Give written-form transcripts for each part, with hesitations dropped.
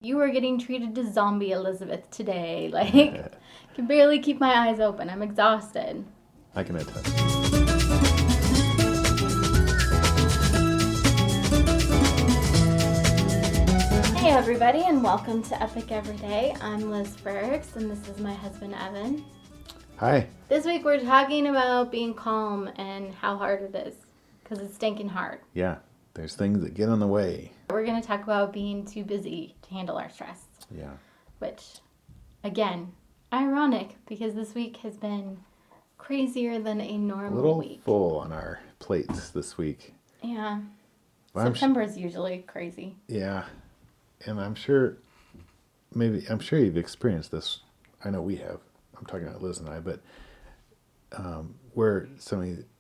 You are getting treated to zombie Elizabeth today. Like, can barely keep my eyes open. I'm exhausted. I can attest. Hey, everybody, and welcome to Epic Everyday. I'm Liz Frerichs, and this is my husband, Evan. Hi. This week, we're talking about being calm and how hard it is, because it's stinking hard. Yeah, there's things that get in the way. We're going to talk about being too busy to handle our stress. Yeah. Which, again, ironic, because this week has been crazier than a normal A little week. full on our plates this week. Yeah. Well, September is usually crazy. Yeah. And I'm sure you've experienced this. I know we have. I'm talking about Liz and I, but where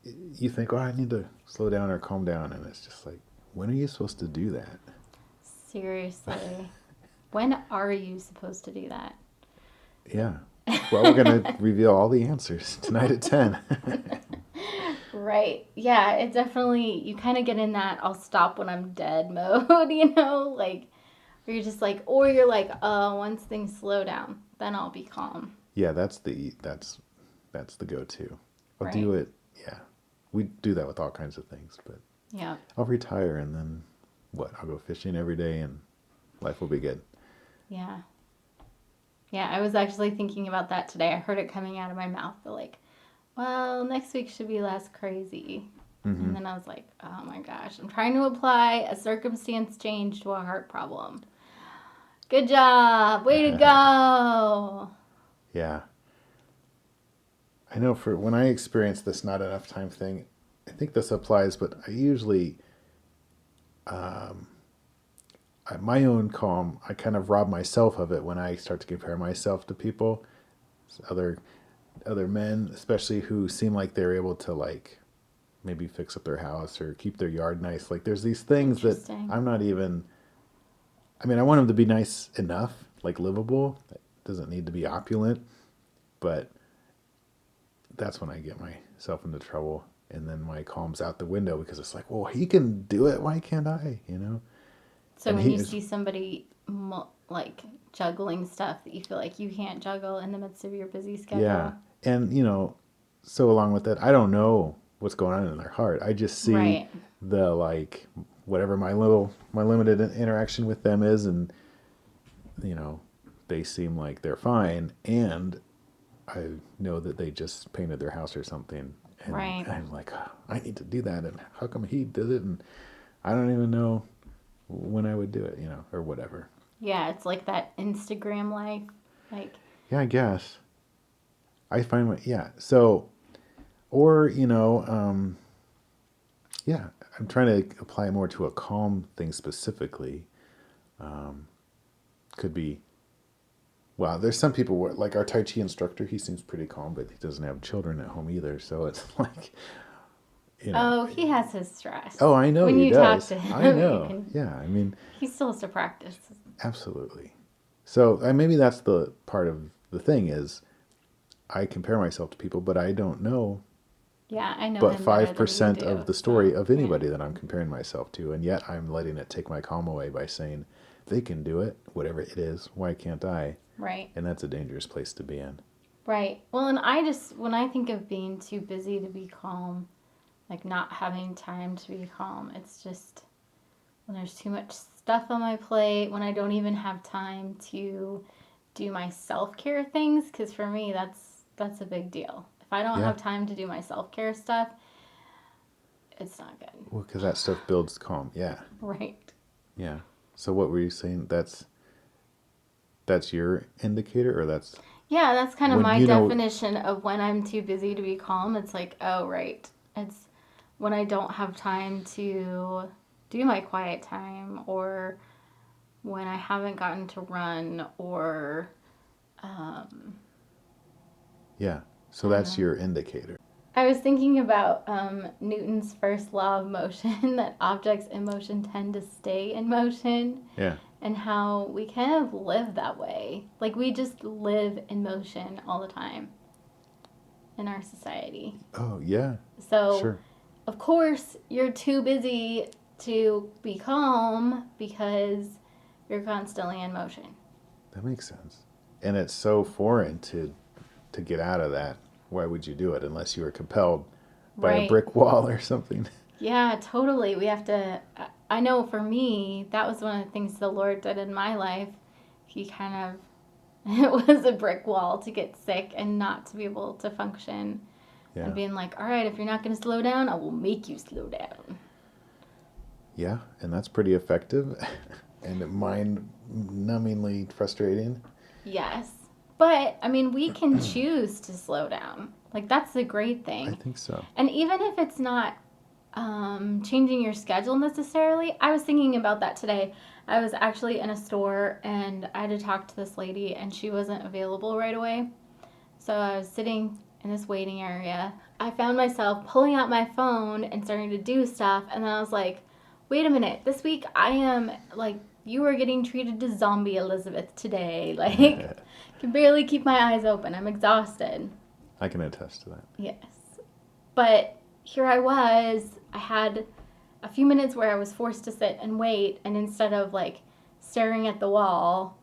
you think, oh, I need to slow down or calm down. And it's just like, when are you supposed to do that? Seriously. When are you supposed to do that? Yeah. Well, we're going to reveal all the answers tonight at 10. Right. Yeah, it definitely, you kind of get in that I'll stop when I'm dead mode, like, where you're just like, or you're like, once things slow down, then I'll be calm. Yeah, that's the go-to. I'll Right. do it. Yeah. We do that with all kinds of things, but Yeah. I'll retire and then I'll go fishing every day and life will be good. Yeah. Yeah, I was actually thinking about that today. I heard it coming out of my mouth, but like, well, next week should be less crazy. Mm-hmm. And then I was like, oh my gosh, I'm trying to apply a circumstance change to a heart problem. Good job. Way to go. Yeah. I know for when I experience this not enough time thing, I think this applies, but I usually, my own calm, I kind of rob myself of it when I start to compare myself to people, other men, especially who seem like they're able to like maybe fix up their house or keep their yard nice. Like there's these things that I'm not even, I mean, I want them to be nice enough, like livable. It doesn't need to be opulent, but that's when I get myself into trouble. And then my calm's out the window because it's like, well, he can do it. Why can't I? So when you see somebody like juggling stuff that you feel like you can't juggle in the midst of your busy schedule. Yeah. And, so along with that, I don't know what's going on in their heart. I just see the like, whatever my limited interaction with them is. And, they seem like they're fine. And I know that they just painted their house or something. And I'm like, oh, I need to do that. And how come he did it? And I don't even know when I would do it, or whatever. Yeah, it's like that Instagram life. Like, yeah, I guess. I find so, or, yeah, I'm trying to apply more to a calm thing specifically. Could be, well, there's some people where, like our Tai Chi instructor, he seems pretty calm, but he doesn't have children at home either. So it's like, oh, he has his stress. Oh, I know when he you does. Talk to him, I know. Yeah, I mean, he still has to practice. Absolutely. So maybe that's the part of the thing is I compare myself to people, but I don't know. Yeah, I know. But 5% of the story of anybody that I'm comparing myself to, and yet I'm letting it take my calm away by saying they can do it, whatever it is. Why can't I? Right. And that's a dangerous place to be in. Right. Well, and when I think of being too busy to be calm, like not having time to be calm, it's just when there's too much stuff on my plate, when I don't even have time to do my self-care things, because for me that's a big deal. If I don't have time to do my self-care stuff, it's not good. Well, because that stuff builds calm. Yeah. Right. Yeah. So what were you saying? That's your indicator, or that's... Yeah, that's kind of my definition of when I'm too busy to be calm. It's like, oh, right. It's when I don't have time to do my quiet time, or when I haven't gotten to run, or... Yeah, so that's your indicator. I was thinking about Newton's first law of motion, that objects in motion tend to stay in motion. Yeah. And how we kind of live that way. Like, we just live in motion all the time in our society. Oh, yeah. So, sure. Of course, you're too busy to be calm because you're constantly in motion. That makes sense. And it's so foreign to get out of that. Why would you do it unless you were compelled by a Right. brick wall or something? Yeah, totally. We have to. I know for me, that was one of the things the Lord did in my life. He kind of, it was a brick wall to get sick and not to be able to function. Yeah. And being like, all right, if you're not going to slow down, I will make you slow down. Yeah, and that's pretty effective and mind-numbingly frustrating. Yes. But, I mean, we can choose to slow down. Like, that's the great I thing. think so. And even if it's not changing your schedule necessarily, I was thinking about that today. I was actually in a store and I had to talk to this lady and she wasn't available right away. So I was sitting in this waiting area. I found myself pulling out my phone and starting to do stuff. And then I was like, wait a minute, this week I am like, you are getting treated to zombie Elizabeth today. Like, I can barely keep my eyes open. I'm exhausted. I can attest to that. Yes. But here I was, I had a few minutes where I was forced to sit and wait, and instead of like staring at the wall,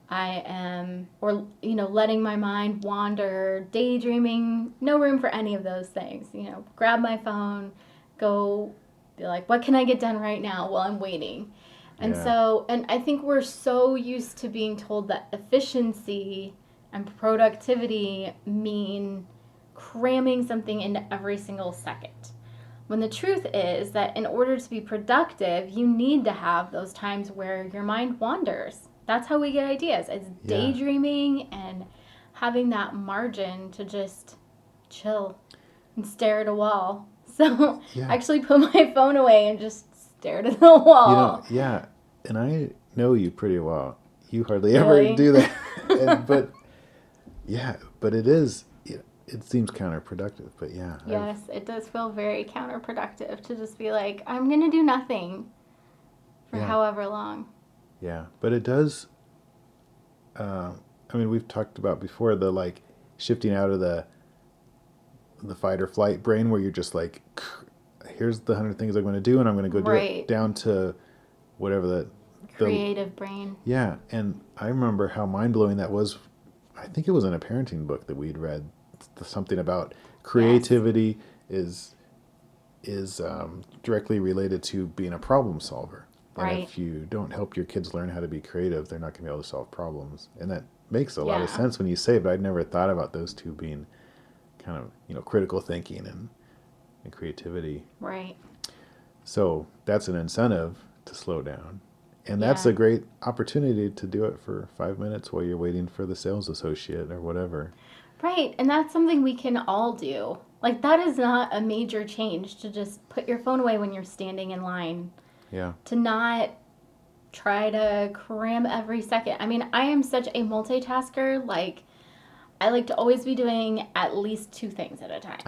I am, or, letting my mind wander, daydreaming, no room for any of those things. Grab my phone, go be like, what can I get done right now while I'm waiting? And Yeah. so, and I think we're so used to being told that efficiency and productivity mean cramming something into every single second. When the truth is that in order to be productive, you need to have those times where your mind wanders. That's how we get ideas. It's daydreaming and having that margin to just chill and stare at a wall. So I actually put my phone away and just stared at the wall. Yeah, and I know you pretty well. You hardly ever do that. But it is, it seems counterproductive, but yeah. Yes, it does feel very counterproductive to just be like, I'm going to do nothing for however long. Yeah, but it does, we've talked about before the like shifting out of the fight or flight brain where you're just like, here's the 100 things I'm going to do and I'm going to go do it, down to whatever the creative brain. Yeah, and I remember how mind-blowing that was. I think it was in a parenting book that we'd read, something about creativity is directly related to being a problem solver. And if you don't help your kids learn how to be creative, they're not going to be able to solve problems. And that makes a lot of sense when you say it, but I'd never thought about those two being kind of, critical thinking and creativity. Right. So that's an incentive to slow down. And that's a great opportunity to do it for 5 minutes while you're waiting for the sales associate or whatever. Right. And that's something we can all do. Like, that is not a major change to just put your phone away when you're standing in line. Yeah. To not try to cram every second. I mean, I am such a multitasker. Like, I like to always be doing at least 2 things at a time.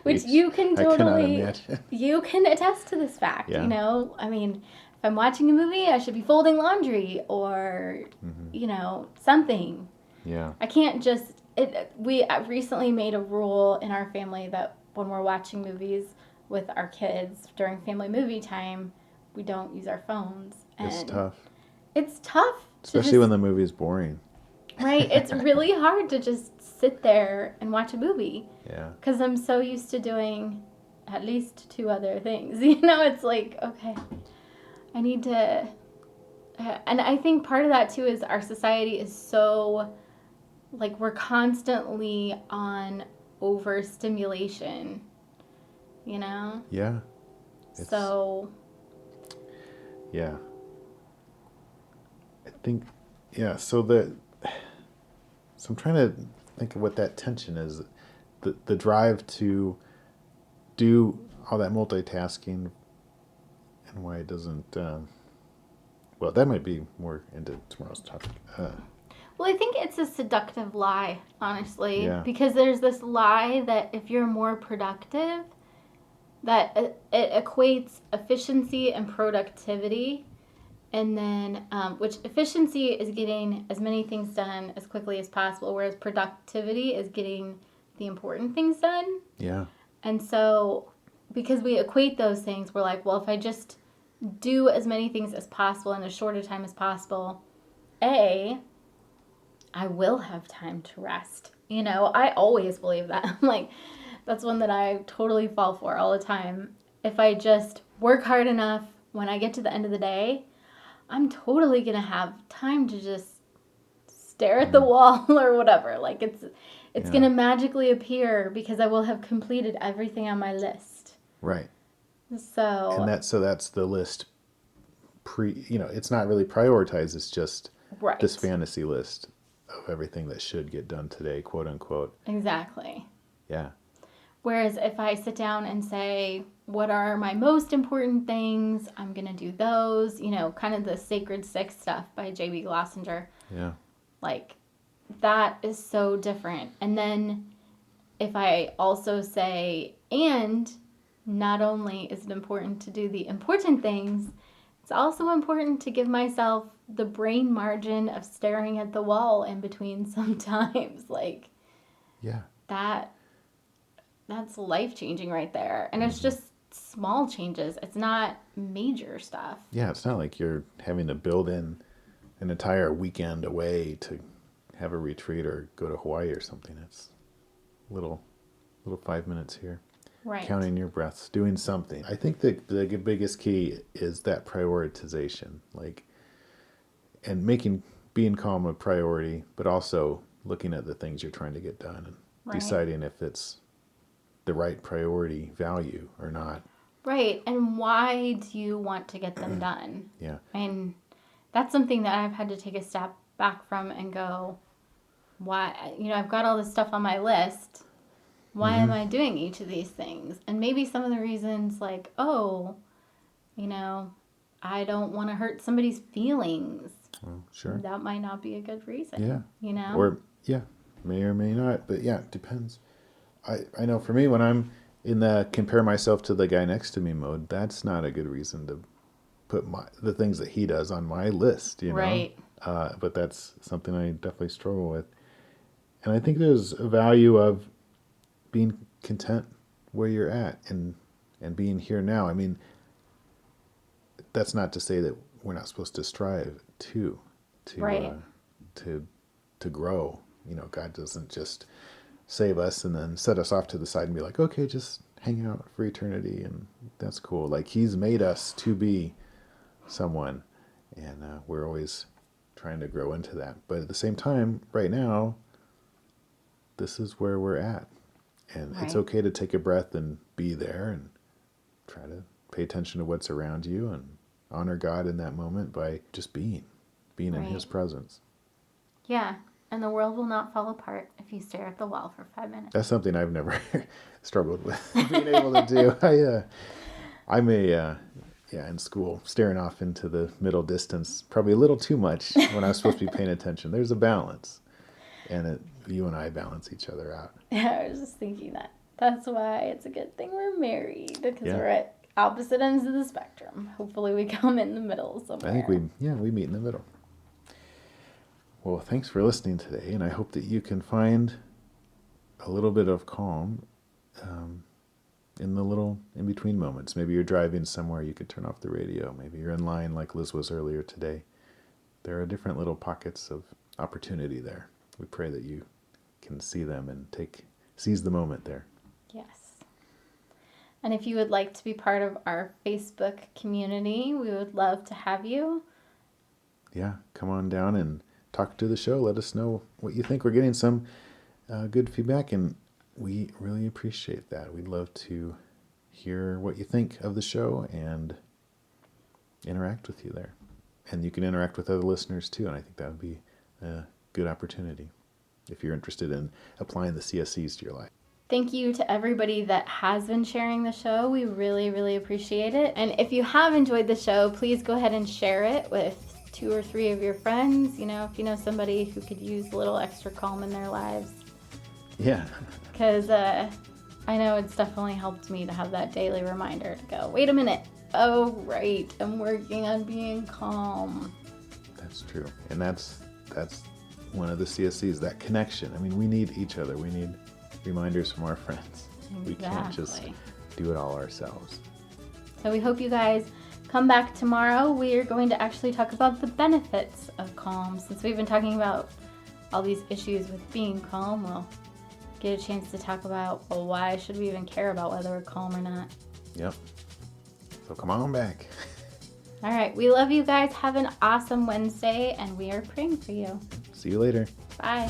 Which you can totally, you can attest to this fact, I mean, if I'm watching a movie, I should be folding laundry or, something. Yeah. I can't just, we recently made a rule in our family that when we're watching movies with our kids during family movie time, we don't use our phones. And it's tough. It's tough. Especially when the movie's boring. Right. It's really hard to just sit there and watch a movie. Yeah. Because I'm so used to doing at least 2 other things. It's like, okay, I need to. And I think part of that too is our society is so, like, we're constantly on overstimulation, Yeah. So. Yeah. I think, so I'm trying to think of what that tension is. The drive to do all that multitasking and why it doesn't, well, that might be more into tomorrow's topic. Well, I think it's a seductive lie, honestly, Yeah. because there's this lie that if you're more productive, that it equates efficiency and productivity, and then, which efficiency is getting as many things done as quickly as possible, whereas productivity is getting the important things done. Yeah. And so, because we equate those things, we're like, well, if I just do as many things as possible in as short a time as possible, I will have time to rest. I always believe that. Like, that's one that I totally fall for all the time. If I just work hard enough, when I get to the end of the day, I'm totally going to have time to just stare at the wall or whatever. Like, it's going to magically appear because I will have completed everything on my list. Right. So. And that's the list it's not really prioritized. It's just this fantasy list of everything that should get done today, quote unquote. Exactly. Yeah. Whereas if I sit down and say, what are my most important things? I'm going to do those, kind of the Sacred Six stuff by J.B. Glossinger. Yeah. Like, that is so different. And then if I also say, and not only is it important to do the important things, it's also important to give myself the brain margin of staring at the wall in between sometimes. Like, yeah, that's life-changing right there. And it's just small changes. It's not major stuff. Yeah, it's not like you're having to build in an entire weekend away to have a retreat or go to Hawaii or something. It's little 5 minutes here. Right. Counting your breaths, doing something. I think the biggest key is that prioritization, and being calm a priority, but also looking at the things you're trying to get done and deciding if it's the right priority value or not. Right. And why do you want to get them done? Yeah. And that's something that I've had to take a step back from and go, why? I've got all this stuff on my list. Why am I doing each of these things? And maybe some of the reasons, like, I don't want to hurt somebody's feelings. Oh, sure. That might not be a good reason. Yeah. Or, may or may not. But yeah, it depends. I know for me, when I'm in the compare myself to the guy next to me mode, that's not a good reason to put the things that he does on my list, Right. But that's something I definitely struggle with. And I think there's a value of being content where you're at and being here now. I mean, that's not to say that we're not supposed to strive to grow. God doesn't just save us and then set us off to the side and be like, okay, just hang out for eternity, and that's cool. Like, he's made us to be someone, and we're always trying to grow into that. But at the same time, right now, this is where we're at. And it's okay to take a breath and be there and try to pay attention to what's around you and honor God in that moment by just being in his presence. Yeah. And the world will not fall apart if you stare at the wall for 5 minutes. That's something I've never struggled with being able to do. I'm in school, staring off into the middle distance, probably a little too much when I was supposed to be paying attention. There's a balance. And you and I balance each other out. Yeah, I was just thinking that. That's why it's a good thing we're married, because we're at opposite ends of the spectrum. Hopefully we come in the middle somewhere. I think we meet in the middle. Well, thanks for listening today, and I hope that you can find a little bit of calm in the little in-between moments. Maybe you're driving somewhere, you could turn off the radio. Maybe you're in line like Liz was earlier today. There are different little pockets of opportunity there. We pray that you can see them and seize the moment there. Yes. And if you would like to be part of our Facebook community, we would love to have you. Yeah, come on down and talk to the show. Let us know what you think. We're getting some good feedback, and we really appreciate that. We'd love to hear what you think of the show and interact with you there. And you can interact with other listeners too, and I think that would be a good opportunity if you're interested in applying the CSCs to your life. Thank you to everybody that has been sharing the show. We really, really appreciate it. And if you have enjoyed the show, please go ahead and share it with 2 or 3 of your friends. If you know somebody who could use a little extra calm in their lives. Yeah. Because I know it's definitely helped me to have that daily reminder to go, wait a minute. Oh, right. I'm working on being calm. That's true. And that's one of the CSCs, that connection. I mean, we need each other. We need reminders from our friends. Exactly. We can't just do it all ourselves. So we hope you guys come back tomorrow. We are going to actually talk about the benefits of calm. Since we've been talking about all these issues with being calm, we'll get a chance to talk about, well, why should we even care about whether we're calm or not? Yep. So come on back. All right. We love you guys. Have an awesome Wednesday, and we are praying for you. See you later. Bye.